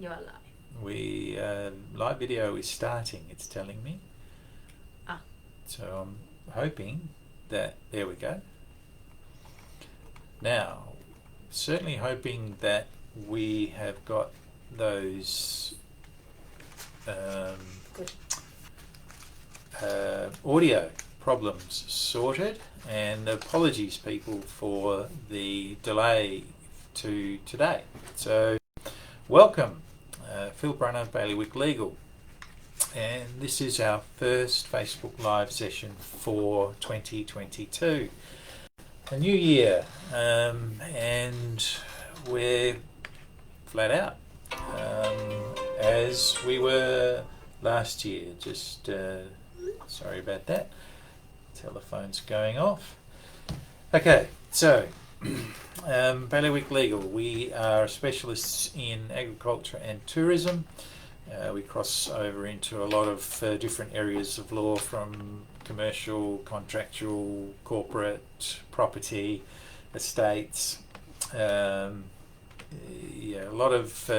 You are live. We live video is starting, it's telling me. Ah. So I'm hoping that, there we go. Now, certainly hoping that we have got those audio problems sorted, and apologies people for the delay to today. So welcome, Phil Brunner, Bailiwick Legal, and this is our first Facebook Live session for 2022. A new year, and we're flat out, as we were last year. Just sorry about that. Telephone's going off. Okay, so Bailiwick Legal, we are specialists in agriculture and tourism. We cross over into a lot of different areas of law, from commercial, contractual, corporate, property, estates, a lot of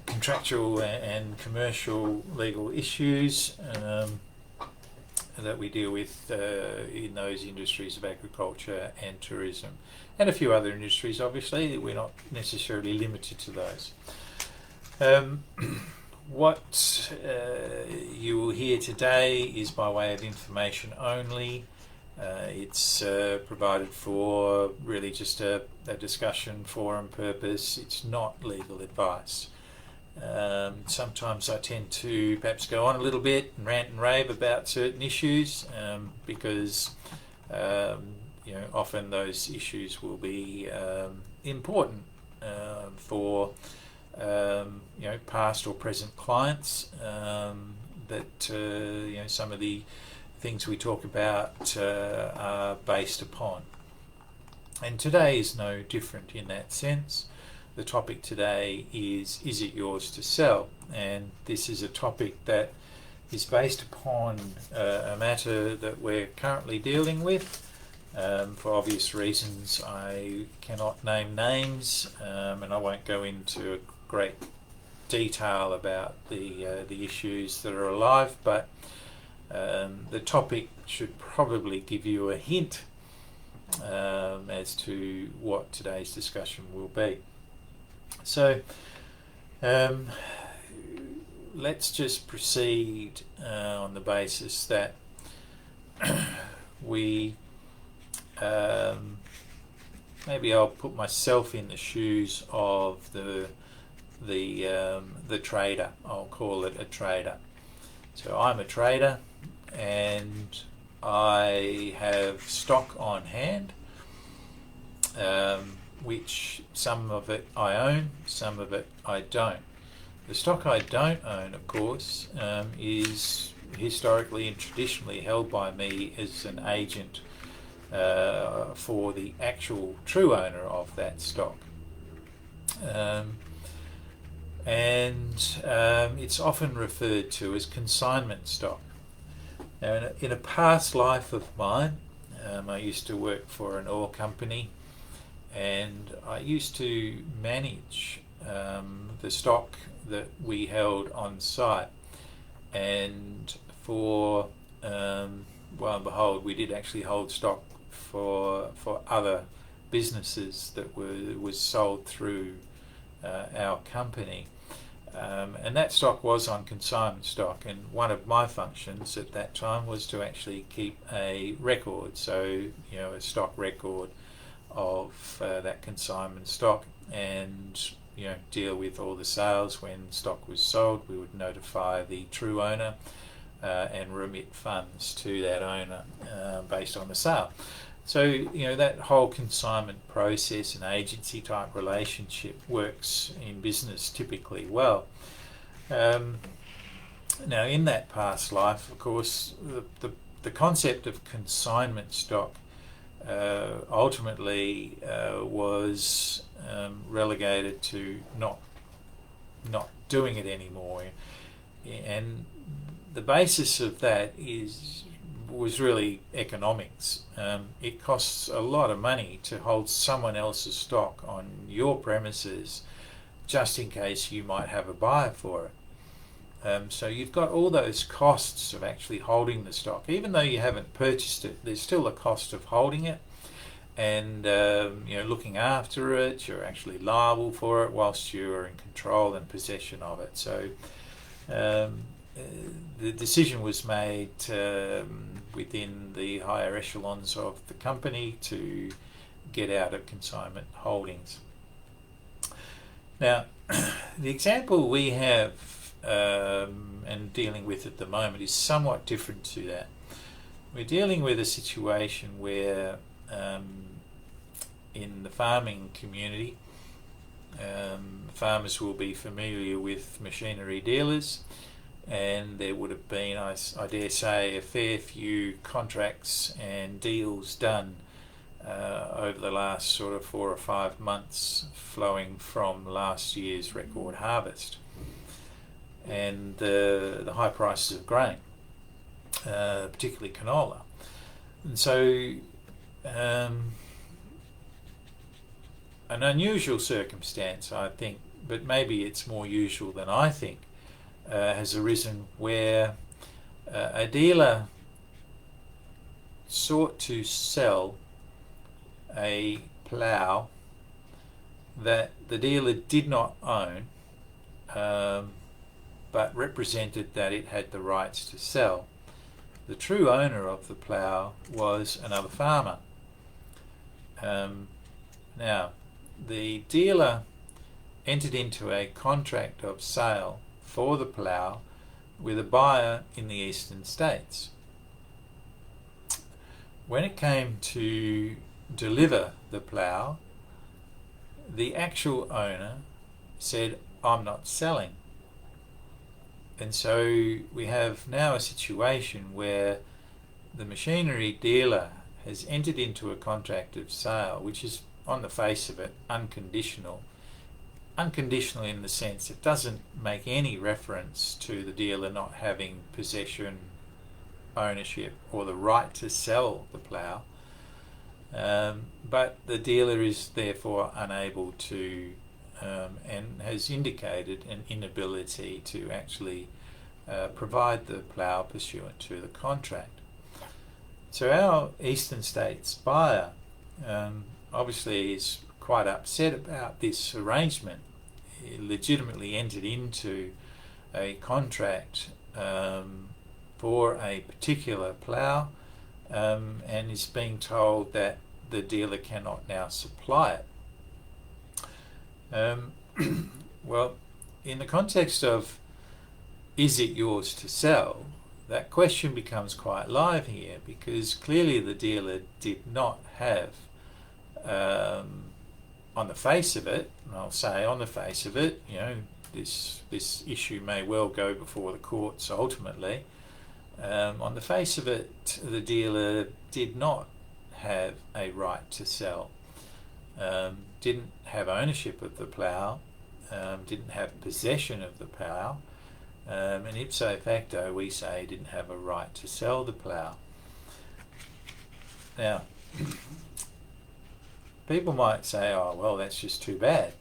contractual and commercial legal issues that we deal with in those industries of agriculture and tourism, and a few other industries. Obviously, we're not necessarily limited to those. What you will hear today is by way of information only. It's provided for really just a discussion forum purpose. It's not legal advice. Sometimes I tend to perhaps go on a little bit and rant and rave about certain issues, because often those issues will be important for past or present clients, that some of the things we talk about are based upon. And today is no different in that sense. The topic today is it yours to sell? And this is a topic that is based upon a matter that we're currently dealing with. For obvious reasons, I cannot name names, and I won't go into great detail about the issues that are alive, but the topic should probably give you a hint as to what today's discussion will be. So let's just proceed on the basis that we maybe I'll put myself in the shoes of the trader. I'll call it a trader. So I'm a trader, and I have stock on hand, which some of it I own, some of it I don't. The stock I don't own, of course, is historically and traditionally held by me as an agent for the actual true owner of that stock. It's often referred to as consignment stock. Now, in a past life of mine, I used to work for an oil company, and I used to manage the stock that we held on site. And for well and behold, we did actually hold stock for other businesses that was sold through our company. And that stock was on consignment stock, and one of my functions at that time was to actually keep a record, so a stock record of that consignment stock, and deal with all the sales. When stock was sold, we would notify the true owner and remit funds to that owner based on the sale. So that whole consignment process and agency type relationship works in business typically well. Now, in that past life, of course, the concept of consignment stock ultimately was relegated to not doing it anymore, and the basis of that was really economics. It costs a lot of money to hold someone else's stock on your premises just in case you might have a buyer for it. So you've got all those costs of actually holding the stock. Even though you haven't purchased it, there's still a cost of holding it and looking after it. You're actually liable for it whilst you're in control and possession of it. So the decision was made within the higher echelons of the company to get out of consignment holdings. Now, the example we have and dealing with at the moment is somewhat different to that. We're dealing with a situation where in the farming community, farmers will be familiar with machinery dealers, and there would have been, I dare say, a fair few contracts and deals done over the last sort of 4 or 5 months flowing from last year's record harvest and the high prices of grain, particularly canola. And so an unusual circumstance, I think, but maybe it's more usual than I think, has arisen where a dealer sought to sell a plough that the dealer did not own, but represented that it had the rights to sell. The true owner of the plough was another farmer. Now, the dealer entered into a contract of sale for the plough with a buyer in the eastern states. When it came to deliver the plough, the actual owner said, "I'm not selling." And so we have now a situation where the machinery dealer has entered into a contract of sale, which is on the face of it unconditional. Unconditional in the sense it doesn't make any reference to the dealer not having possession, ownership, or the right to sell the plough. But the dealer is therefore unable to and has indicated an inability to actually provide the plough pursuant to the contract. So our eastern states buyer obviously is quite upset about this arrangement. He legitimately entered into a contract for a particular plough and is being told that the dealer cannot now supply it. Well, in the context of is it yours to sell, that question becomes quite live here, because clearly the dealer did not have, on the face of it, and I'll say on the face of it, this issue may well go before the courts ultimately. On the face of it, the dealer did not have a right to sell, didn't have ownership of the plough, didn't have possession of the plough, and ipso facto we say didn't have a right to sell the plough. Now, people might say, "Oh, well, that's just too bad,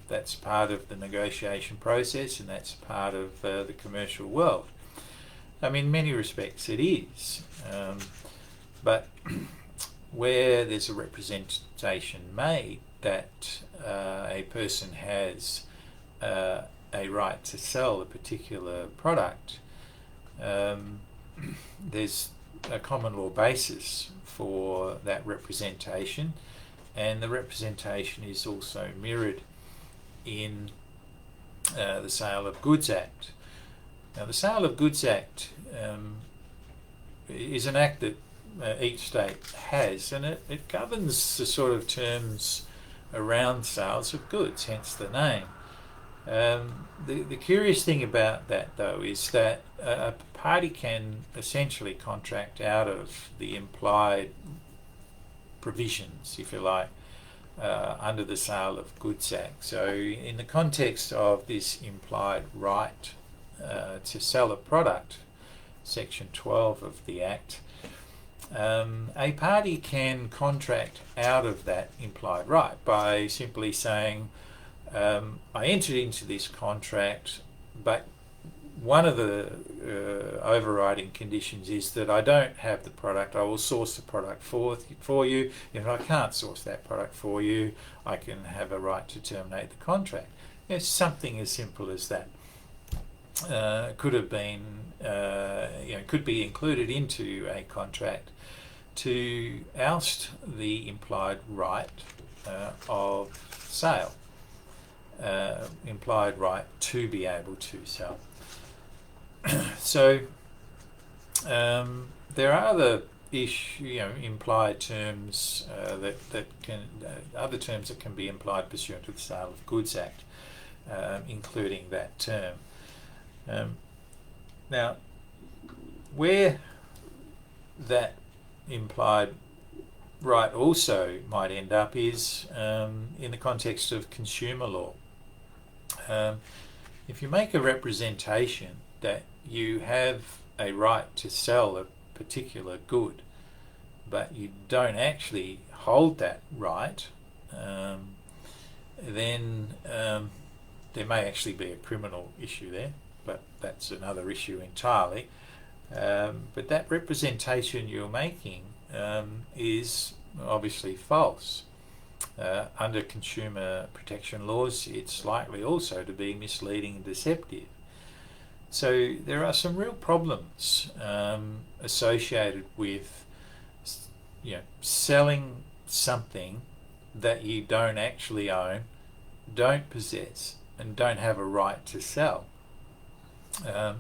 that's part of the negotiation process and that's part of the commercial world." I mean, in many respects it is, but where there's a representation made that a person has a right to sell a particular product, there's a common law basis for that representation, and the representation is also mirrored in the Sale of Goods Act. Now, the Sale of Goods Act is an act that each state has, and it governs the sort of terms around sales of goods, hence the name. The curious thing about that, though, is that a party can essentially contract out of the implied provisions, if you like, under the Sale of Goods Act. So in the context of this implied right to sell a product, Section 12 of the Act, a party can contract out of that implied right by simply saying, I entered into this contract, but one of the overriding conditions is that I don't have the product. I will source the product for you. If I can't source that product for you, I can have a right to terminate the contract. Something as simple as that could have been, could be included into a contract to oust the implied right of sale, implied right to be able to sell. So there are other implied terms that can other terms that can be implied pursuant to the Sale of Goods Act, including that term. Now, where that implied right also might end up is in the context of consumer law. If you make a representation that you have a right to sell a particular good, but you don't actually hold that right, then there may actually be a criminal issue there, but that's another issue entirely. But that representation you're making is obviously false. Under consumer protection laws, it's likely also to be misleading and deceptive. So there are some real problems associated with selling something that you don't actually own, don't possess, and don't have a right to sell.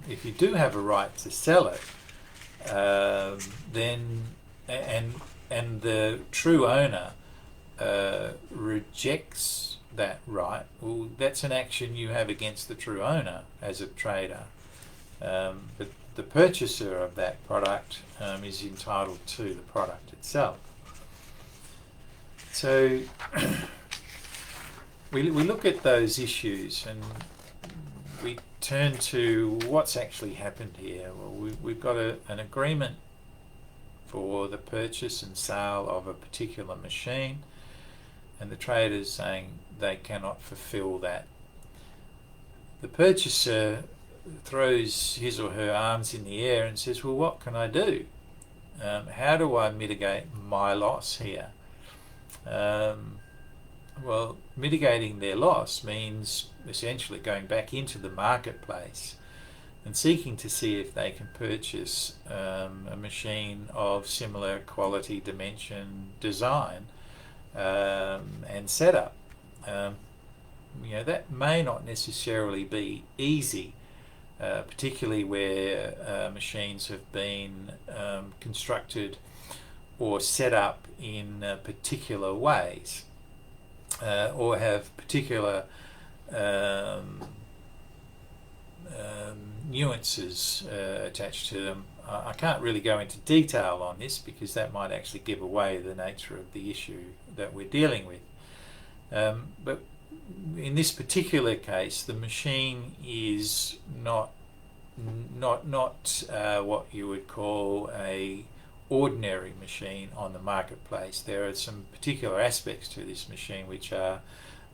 If you do have a right to sell it, then and the true owner rejects that right, well, that's an action you have against the true owner as a trader. But the purchaser of that product is entitled to the product itself. So we look at those issues and we turn to what's actually happened here. Well, we've got an agreement for the purchase and sale of a particular machine, and the trader's saying they cannot fulfill that. The purchaser throws his or her arms in the air and says, well, what can I do? How do I mitigate my loss here? Well, mitigating their loss means essentially going back into the marketplace and seeking to see if they can purchase a machine of similar quality, dimension, design, and setup. That may not necessarily be easy, particularly where machines have been constructed or set up in particular ways, or have particular nuances attached to them. I can't really go into detail on this because that might actually give away the nature of the issue that we're dealing with. But in this particular case, the machine is not what you would call a ordinary machine on the marketplace. There are some particular aspects to this machine which are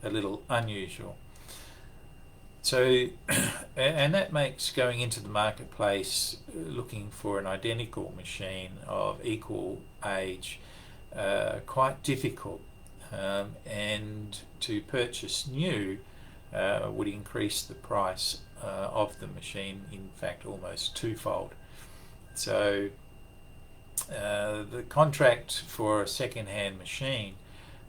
a little unusual. So, and that makes going into the marketplace looking for an identical machine of equal age quite difficult, and to purchase new would increase the price of the machine, in fact almost twofold. So the contract for a second-hand machine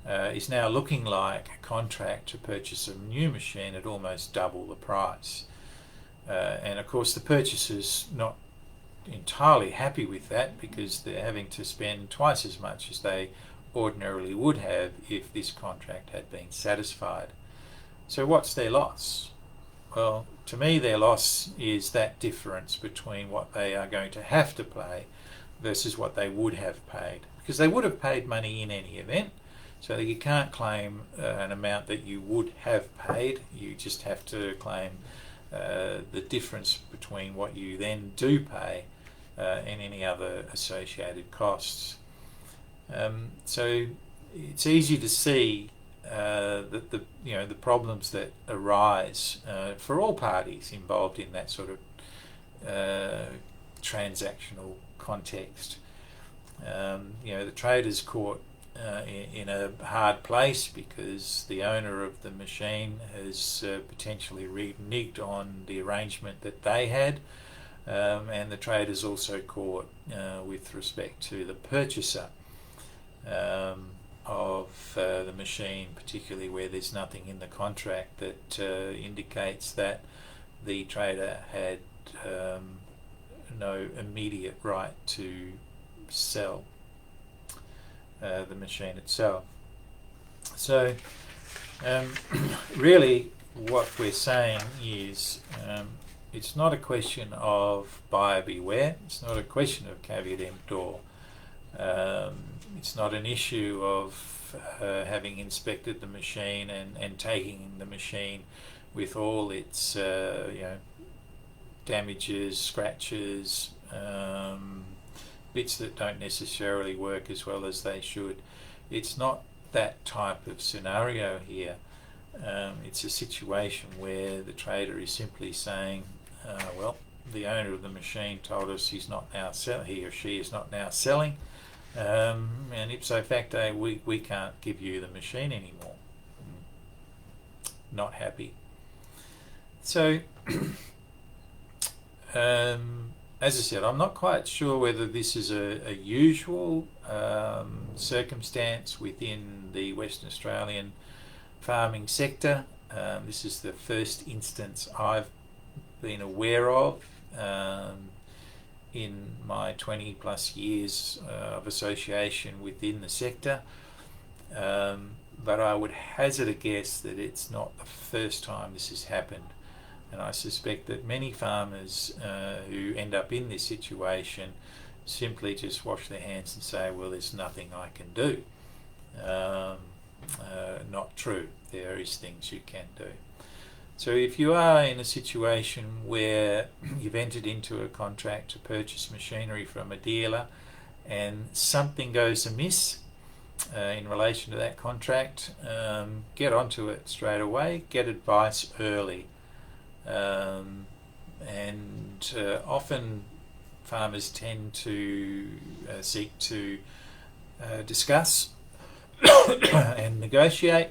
is now looking like a contract to purchase a new machine at almost double the price. And of course the purchaser's not entirely happy with that because they're having to spend twice as much as they ordinarily would have if this contract had been satisfied. So what's their loss? Well, to me their loss is that difference between what they are going to have to pay versus what they would have paid, because they would have paid money in any event, so you can't claim an amount that you would have paid. You just have to claim the difference between what you then do pay and any other associated costs. So it's easy to see that the problems that arise for all parties involved in that sort of transactional context. The trader's caught in a hard place because the owner of the machine has potentially reneged on the arrangement that they had, and the trader's also caught with respect to the purchaser of the machine, particularly where there's nothing in the contract that indicates that the trader had no immediate right to sell the machine itself. So really what we're saying is it's not a question of buyer beware, it's not a question of caveat emptor, it's not an issue of having inspected the machine and taking the machine with all its damages, scratches, bits that don't necessarily work as well as they should. It's not that type of scenario here. It's a situation where the trader is simply saying, well, the owner of the machine told us he or she is not now selling, and ipso facto we can't give you the machine anymore. Not happy. So as I said, I'm not quite sure whether this is a usual circumstance within the Western Australian farming sector. This is the first instance I've been aware of in my 20 plus years of association within the sector. But I would hazard a guess that it's not the first time this has happened. And I suspect that many farmers who end up in this situation simply just wash their hands and say, well, there's nothing I can do. Not true. There is things you can do. So if you are in a situation where you've entered into a contract to purchase machinery from a dealer and something goes amiss in relation to that contract, get onto it straight away, get advice early. Often farmers tend to seek to discuss and negotiate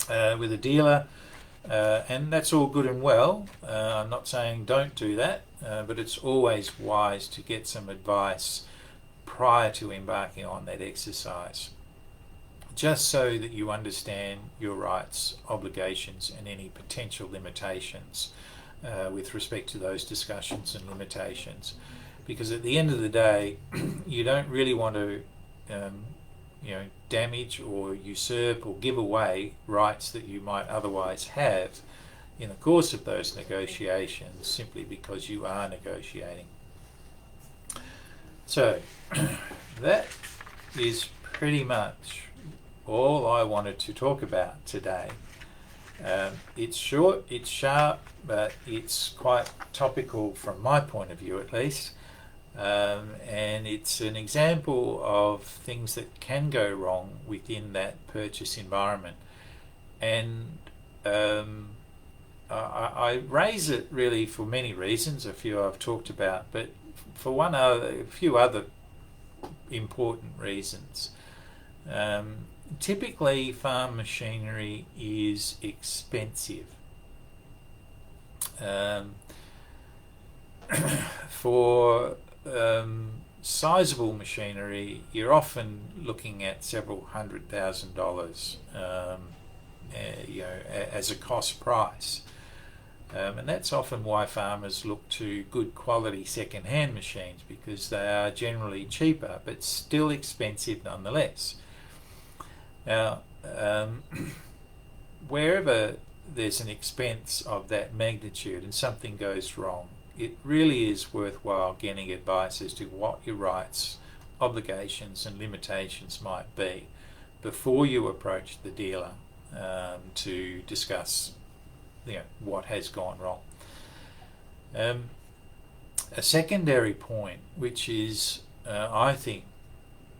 with a dealer, and that's all good and well. I'm not saying don't do that, but it's always wise to get some advice prior to embarking on that exercise, just so that you understand your rights, obligations, and any potential limitations with respect to those discussions and limitations. Because at the end of the day, you don't really want to damage or usurp or give away rights that you might otherwise have in the course of those negotiations simply because you are negotiating. So that is pretty much all I wanted to talk about today. It's short, it's sharp, but it's quite topical from my point of view at least. And it's an example of things that can go wrong within that purchase environment. And I raise it really for many reasons, a few I've talked about, but for a few other important reasons. Typically, farm machinery is expensive. For sizable machinery, you're often looking at several $100,000 as a cost price. And that's often why farmers look to good quality second-hand machines, because they are generally cheaper but still expensive nonetheless. Now, wherever there's an expense of that magnitude and something goes wrong, it really is worthwhile getting advice as to what your rights, obligations and limitations might be before you approach the dealer to discuss what has gone wrong. A secondary point, which is, I think,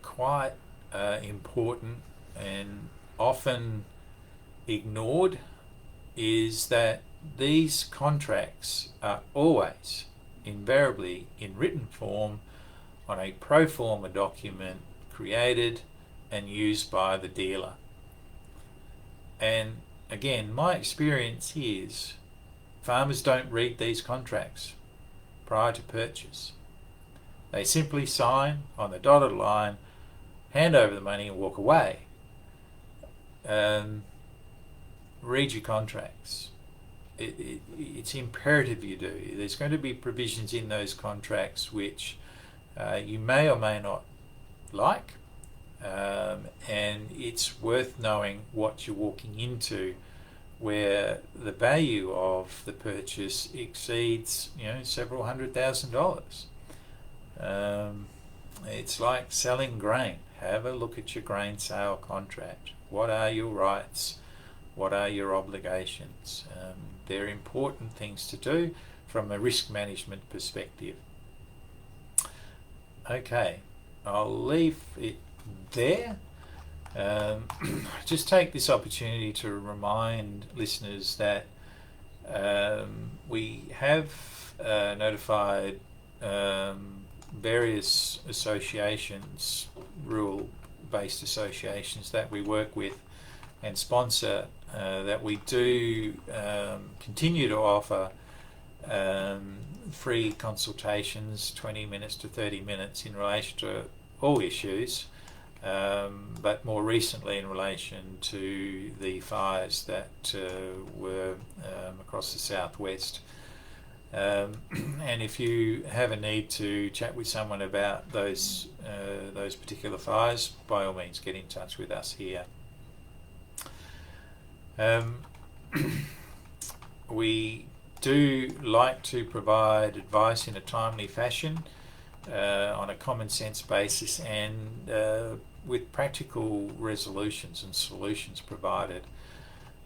quite important and often ignored, is that these contracts are always, invariably, in written form on a pro forma document created and used by the dealer. And again, my experience is farmers don't read these contracts prior to purchase. They simply sign on the dotted line, hand over the money and walk away. Read your contracts. It's imperative you do. There's going to be provisions in those contracts which you may or may not like, and it's worth knowing what you're walking into, where the value of the purchase exceeds, several $100,000. It's like selling grain. Have a look at your grain sale contract. What are your rights? What are your obligations? They're important things to do from a risk management perspective. Okay, I'll leave it there. Just take this opportunity to remind listeners that we have notified various associations, rural-based associations that we work with and sponsor, that we do continue to offer free consultations, 20 minutes to 30 minutes, in relation to all issues, but more recently in relation to the fires that were across the southwest. And if you have a need to chat with someone about those particular fires, by all means get in touch with us here. We do like to provide advice in a timely fashion, on a common sense basis, and with practical resolutions and solutions provided.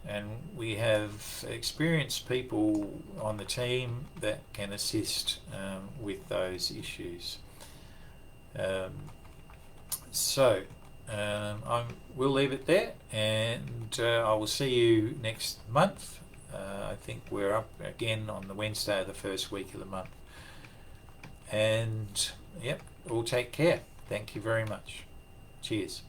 And we have experienced people on the team that can assist with those issues. We'll leave it there, and I will see you next month. I think we're up again on the Wednesday of the first week of the month. And all take care. Thank you very much. Cheers.